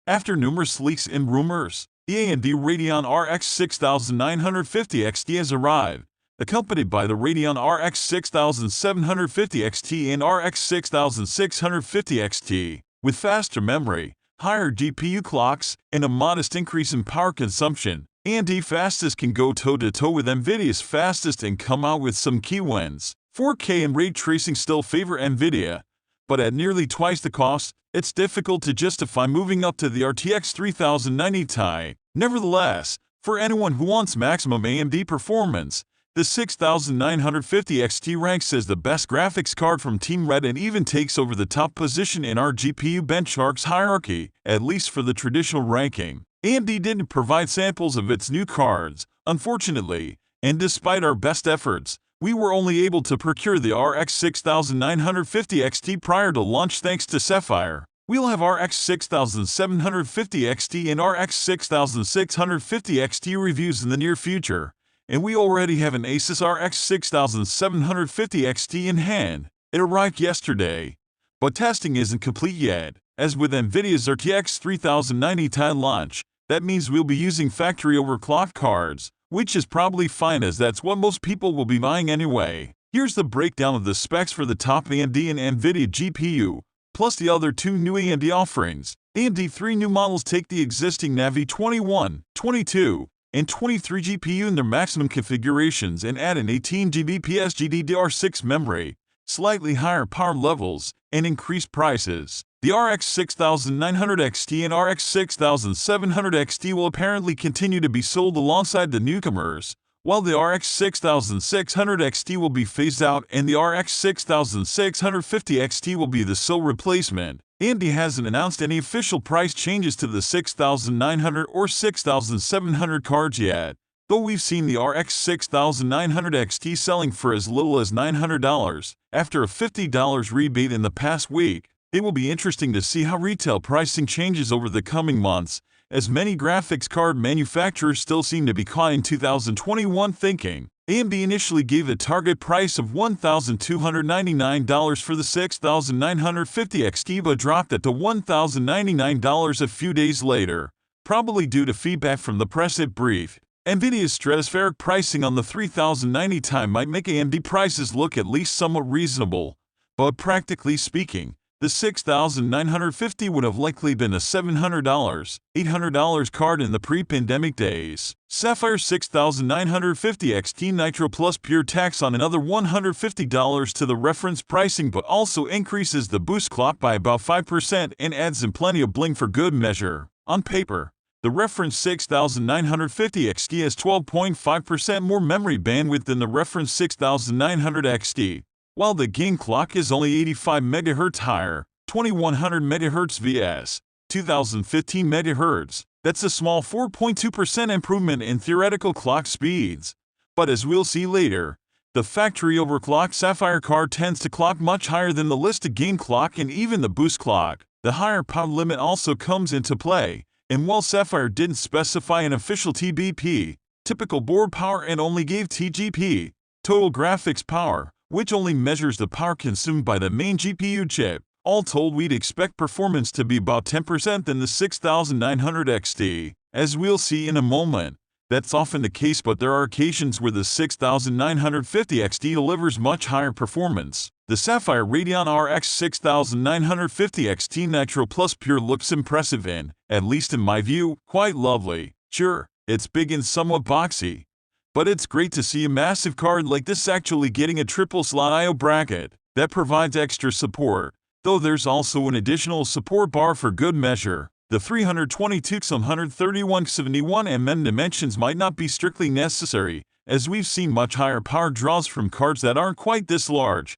After numerous leaks and rumors, the AMD Radeon RX 6950 XT has arrived, accompanied by the Radeon RX 6750 XT and RX 6650 XT, with faster memory, higher GPU clocks, and a modest increase in power consumption. AMD fastest can go toe-to-toe with NVIDIA's fastest and come out with some key wins. 4K and ray tracing still favor NVIDIA, but at nearly twice the cost, it's difficult to justify moving up to the RTX 3090 Ti. Nevertheless, for anyone who wants maximum AMD performance, the 6950 XT ranks as the best graphics card from Team Red and even takes over the top position in our GPU benchmarks hierarchy, at least for the traditional ranking. AMD didn't provide samples of its new cards, unfortunately, and despite our best efforts, we were only able to procure the RX 6950 XT prior to launch thanks to Sapphire. We'll have RX 6750 XT and RX 6650 XT reviews in the near future, and we already have an Asus RX 6750 XT in hand. It arrived yesterday, but testing isn't complete yet. As with NVIDIA's RTX 3090 Ti launch, that means we'll be using factory overclocked cards, which is probably fine as that's what most people will be buying anyway. Here's the breakdown of the specs for the top AMD and NVIDIA GPU, plus the other two new AMD offerings. AMD 3 new models take the existing Navi 21, 22, and 23 GPU in their maximum configurations and add an 18GB GDDR6 memory, slightly higher power levels, and increased prices. The RX 6900 XT and RX 6700 XT will apparently continue to be sold alongside the newcomers, while the RX 6600 XT will be phased out and the RX 6650 XT will be the sole replacement. AMD hasn't announced any official price changes to the 6900 or 6700 cards yet, though we've seen the RX 6900 XT selling for as little as $900 after a $50 rebate in the past week. It will be interesting to see how retail pricing changes over the coming months, as many graphics card manufacturers still seem to be caught in 2021 thinking. AMD initially gave a target price of $1,299 for the 6950 XT but dropped it to $1,099 a few days later, probably due to feedback from the press it briefed. NVIDIA's stratospheric pricing on the 3090 Ti might make AMD prices look at least somewhat reasonable, but practically speaking, the 6950 would have likely been a $700, $800 card in the pre-pandemic days. Sapphire 6950 XT Nitro Plus Pure tacks on another $150 to the reference pricing but also increases the boost clock by about 5% and adds in plenty of bling for good measure. On paper, the reference 6950 XT has 12.5% more memory bandwidth than the reference 6900 XT. While the game clock is only 85 MHz higher, 2100 MHz vs. 2015 MHz, that's a small 4.2% improvement in theoretical clock speeds. But as we'll see later, the factory overclocked Sapphire card tends to clock much higher than the listed game clock and even the boost clock. The higher power limit also comes into play, and while Sapphire didn't specify an official TBP, typical board power and only gave TGP, total graphics power, which only measures the power consumed by the main GPU chip. All told, we'd expect performance to be about 10% than the 6900 XT. As we'll see in a moment, that's often the case, but there are occasions where the 6950 XT delivers much higher performance. The Sapphire Radeon RX 6950 XT Nitro Plus Pure looks impressive and, at least in my view, quite lovely. Sure, it's big and somewhat boxy, but it's great to see a massive card like this actually getting a triple-slot I/O bracket that provides extra support, though there's also an additional support bar for good measure. The 322x131x71 dimensions might not be strictly necessary, as we've seen much higher power draws from cards that aren't quite this large,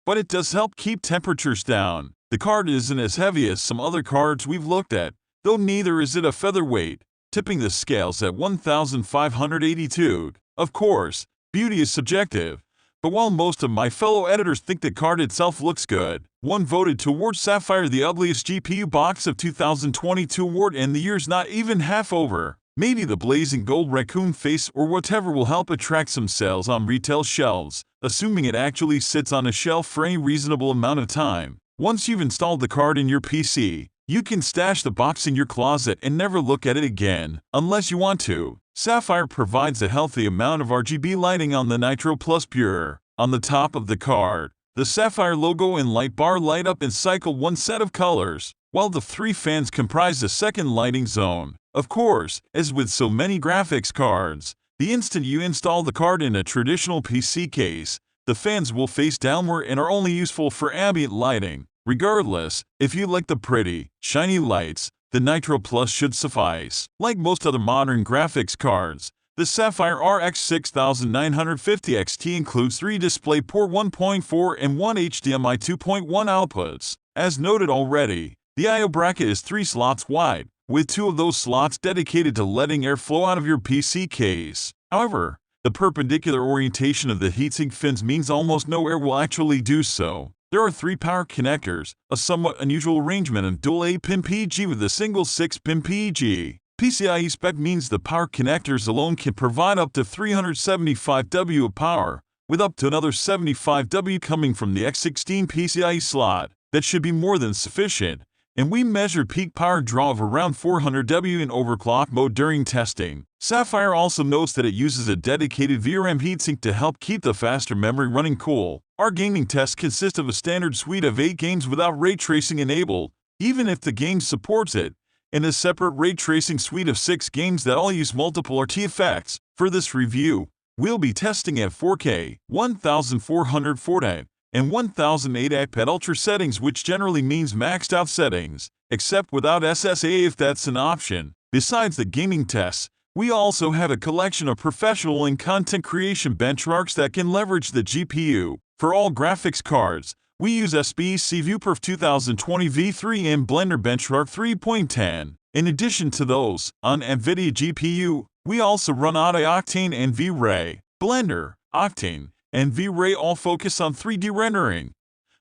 but it does help keep temperatures down. The card isn't as heavy as some other cards we've looked at, though neither is it a featherweight, tipping the scales at 1,582. Of course, beauty is subjective, but while most of my fellow editors think the card itself looks good, one voted towards Sapphire the ugliest GPU box of 2022 award and the year's not even half over. Maybe the blazing gold raccoon face or whatever will help attract some sales on retail shelves, assuming it actually sits on a shelf for any reasonable amount of time. Once you've installed the card in your PC, You can stash the box in your closet and never look at it again, unless you want to. Sapphire provides a healthy amount of RGB lighting on the Nitro Plus Pure. On the top of the card, the Sapphire logo and light bar light up in cycle one set of colors, while the three fans comprise a second lighting zone. Of course, as with so many graphics cards, the instant you install the card in a traditional PC case, the fans will face downward and are only useful for ambient lighting. Regardless, if you like the pretty, shiny lights, the Nitro Plus should suffice. Like most other modern graphics cards, the Sapphire RX 6950 XT includes 3 DisplayPort 1.4 and 1 HDMI 2.1 outputs. As noted already, the I/O bracket is 3 slots wide, with 2 of those slots dedicated to letting air flow out of your PC case. However, the perpendicular orientation of the heatsink fins means almost no air will actually do so. There are 3 power connectors, a somewhat unusual arrangement of dual 8-pin PEG with a single 6-pin PEG. PCIe spec means the power connectors alone can provide up to 375 W of power, with up to another 75 W coming from the X16 PCIe slot. That should be more than sufficient, and we measured peak power draw of around 400 W in overclock mode during testing. Sapphire also notes that it uses a dedicated VRAM heatsink to help keep the faster memory running cool. Our gaming test consists of a standard suite of 8 games without ray tracing enabled, even if the game supports it, and a separate ray tracing suite of 6 games that all use multiple RT effects. For this review, we'll be testing at 4K, 1440 and 1080p at ultra settings, which generally means maxed out settings, except without SSA if that's an option. Besides the gaming tests, we also have a collection of professional and content creation benchmarks that can leverage the GPU. For all graphics cards, we use SBC ViewPerf 2020 V3 and Blender Benchmark 3.10. In addition to those, on NVIDIA GPU, we also run AMD Octane and V-Ray. Blender, Octane, and V-Ray all focus on 3D rendering,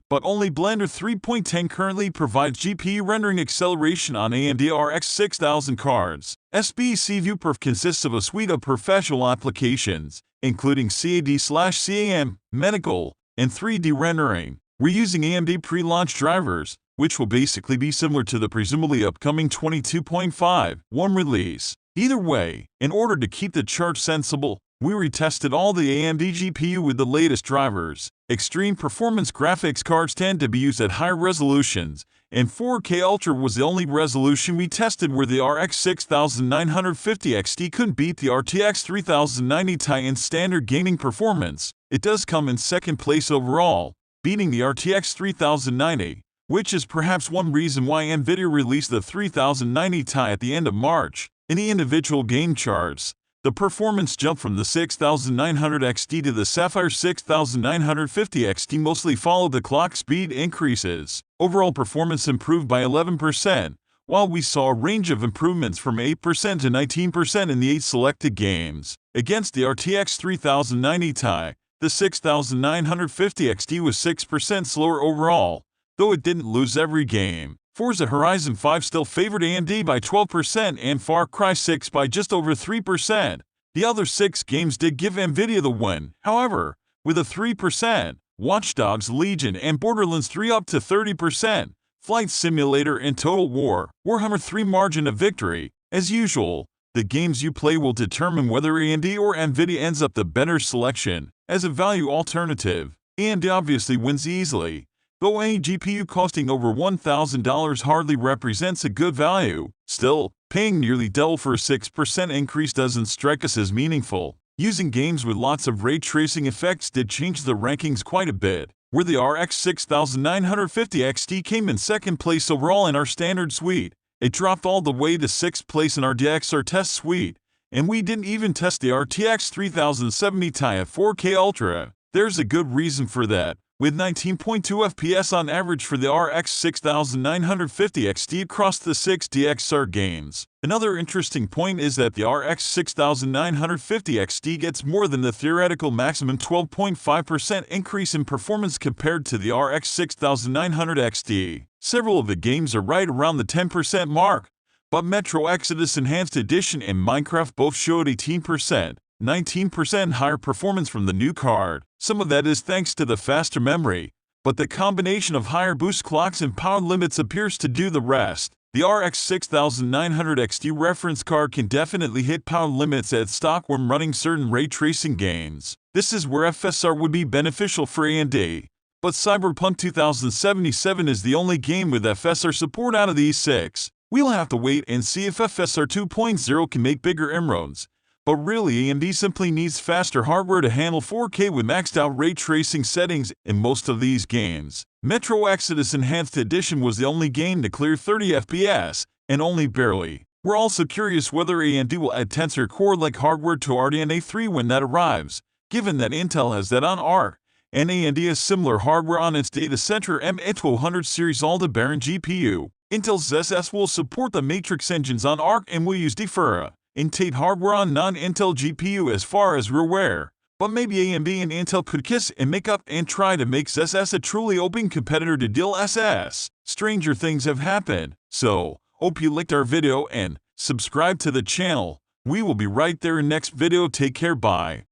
but only Blender 3.10 currently provides GPU rendering acceleration on AMD RX 6000 cards. SBC ViewPerf consists of a suite of professional applications, including CAD/CAM, medical, and 3D rendering. We're using AMD pre-launch drivers, which will basically be similar to the presumably upcoming 22.5.1 release. Either way, in order to keep the chart sensible, we retested all the AMD GPU with the latest drivers. Extreme performance graphics cards tend to be used at higher resolutions, and 4K Ultra was the only resolution we tested where the RX 6950 XT couldn't beat the RTX 3090 Ti in standard gaming performance. It does come in second place overall, beating the RTX 3090, which is perhaps one reason why NVIDIA released the 3090 Ti at the end of March. In the individual game charts, the performance jump from the 6900 XT to the Sapphire 6950 XT mostly followed the clock speed increases. Overall performance improved by 11%, while we saw a range of improvements from 8% to 19% in the 8 selected games. Against the RTX 3090 Ti, the 6950 XT was 6% slower overall, though it didn't lose every game. Forza Horizon 5 still favored AMD by 12% and Far Cry 6 by just over 3%. The other 6 games did give NVIDIA the win, however, with a 3%, Watch Dogs Legion and Borderlands 3 up to 30%, Flight Simulator and Total War, Warhammer 3 margin of victory. As usual, the games you play will determine whether AMD or NVIDIA ends up the better selection. As a value alternative, AMD obviously wins easily, though any GPU costing over $1,000 hardly represents a good value. Still, paying nearly double for a 6% increase doesn't strike us as meaningful. Using games with lots of ray tracing effects did change the rankings quite a bit, where the RX 6950 XT came in second place overall in our standard suite. It dropped all the way to 6th place in our DXR test suite, and we didn't even test the RTX 3070 Ti at 4K Ultra. There's a good reason for that, with 19.2 FPS on average for the RX 6950 XT across the 6 DXR games. Another interesting point is that the RX 6950 XT gets more than the theoretical maximum 12.5% increase in performance compared to the RX 6900 XT. Several of the games are right around the 10% mark, but Metro Exodus Enhanced Edition and Minecraft both showed 18%. 19% higher performance from the new card. Some of that is thanks to the faster memory, but the combination of higher boost clocks and power limits appears to do the rest. The RX 6900 XT reference card can definitely hit power limits at stock when running certain ray tracing games. This is where FSR would be beneficial for AMD. But Cyberpunk 2077 is the only game with FSR support out of these 6. We'll have to wait and see if FSR 2.0 can make bigger inroads. But really, AMD simply needs faster hardware to handle 4K with maxed out ray tracing settings in most of these games. Metro Exodus Enhanced Edition was the only game to clear 30 FPS, and only barely. We're also curious whether AMD will add Tensor Core-like hardware to RDNA 3 when that arrives, given that Intel has that on ARC, and AMD has similar hardware on its data center M1200 series Aldebaran GPU. Intel's SS will support the Matrix engines on ARC and will use Defera and Tate hardware on non-Intel GPU as far as we're aware. But maybe AMD and Intel could kiss and make up and try to make ZSS a truly open competitor to DLSS. Stranger things have happened. So, hope you liked our video and subscribe to the channel. We will be right there in next video. Take care, bye.